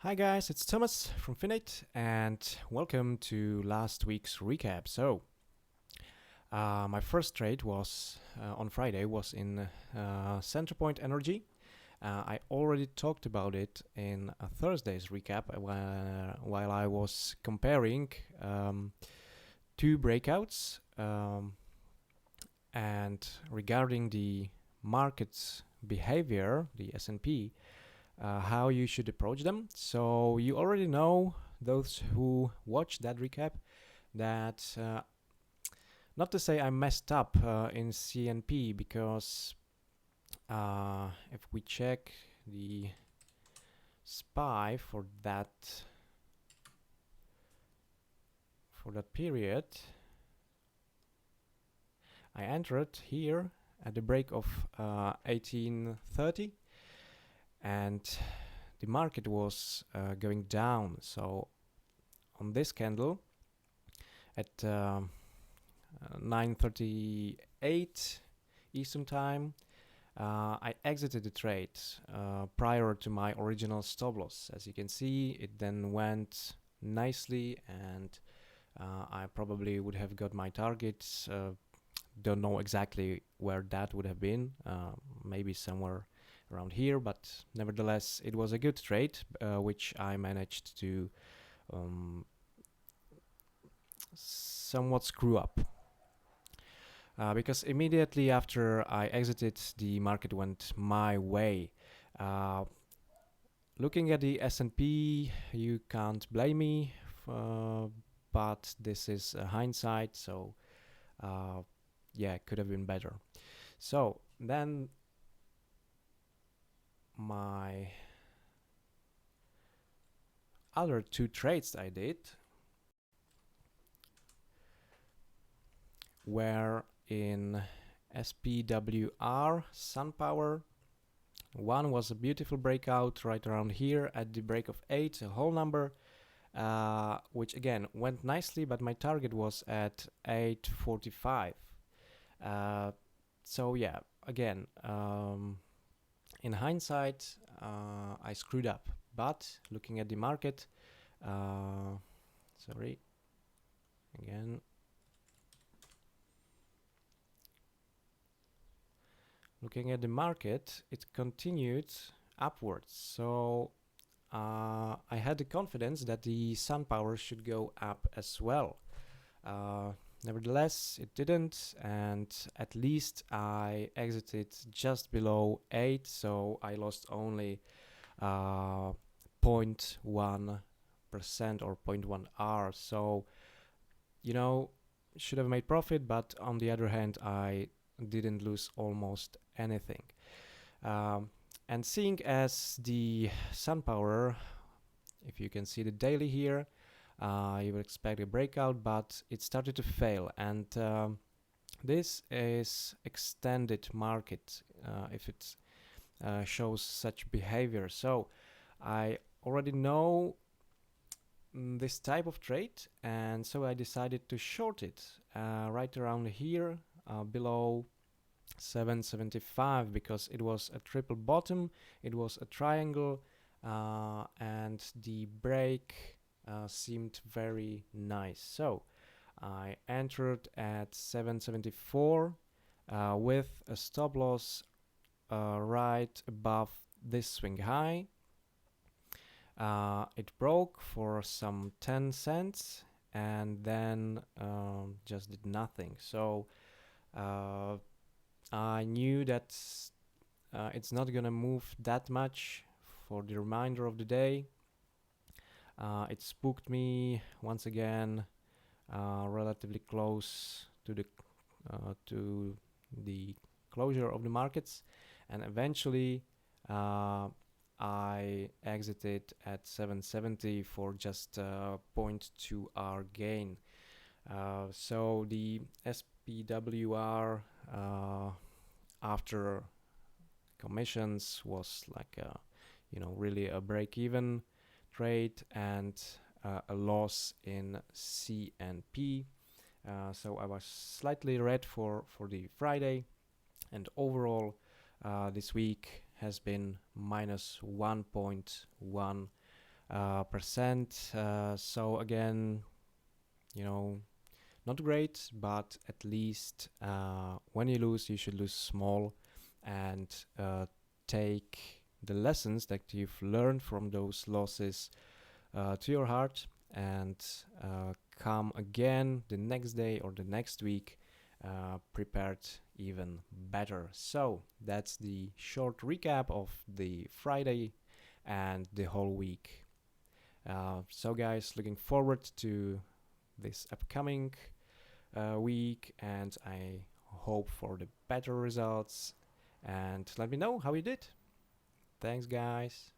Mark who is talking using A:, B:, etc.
A: Hi guys, it's Thomas from Finite, and welcome to last week's recap. My first trade was on Friday was in Centerpoint Energy. I already talked about it in Thursday's recap while I was comparing two breakouts and regarding the market's behavior, the S&P. How you should approach them. So you already know, those who watched that recap, that not to say I messed up in CNP, because if we check the SPY for that period, I entered here at the break of 1830, and the market was going down. So on this candle at 9:38 Eastern time, I exited the trade prior to my original stop loss. As you can see, it then went nicely, and I probably would have got my targets. Don't know exactly where that would have been, maybe somewhere around here, but nevertheless it was a good trade, which I managed to somewhat screw up, because immediately after I exited, the market went my way. Looking at the S&P, you can't blame me, but this is hindsight, so yeah, it could have been better. So then my other two trades I did were in SPWR, SunPower. One was a beautiful breakout right around here at the break of 8, a whole number, which again went nicely, but my target was at 845. So yeah, again, in hindsight, I screwed up. But looking at the market, sorry, again, looking at the market, it continued upwards. So I had the confidence that the SunPower should go up as well. Nevertheless, it didn't, and at least I exited just below 8, so I lost only 0.1% or 0.1 R. So, you know, should have made profit, but on the other hand, I didn't lose almost anything. And seeing as the SunPower, if you can see the daily here, you would expect a breakout, but it started to fail, and this is extended market if it shows such behavior. So I already know this type of trade, and so I decided to short it right around here below 775, because it was a triple bottom, it was a triangle, and the break seemed very nice. So I entered at 774 with a stop loss right above this swing high. It broke for some 10 cents and then just did nothing. So I knew that it's not gonna move that much for the remainder of the day. It spooked me once again, relatively close to the closure of the markets, and eventually I exited at 770 for just 0.2 R gain. So the SPWR after commissions was like really a break-even trade, and a loss in CNP. So I was slightly red for the Friday, and overall this week has been minus 1.1 percent. So again, you know, not great, but at least when you lose, you should lose small and take the lessons that you've learned from those losses to your heart and come again the next day or the next week prepared even better. So that's the short recap of the Friday and the whole week. So guys, looking forward to this upcoming week, and I hope for the better results, and let me know how you did. Thanks guys.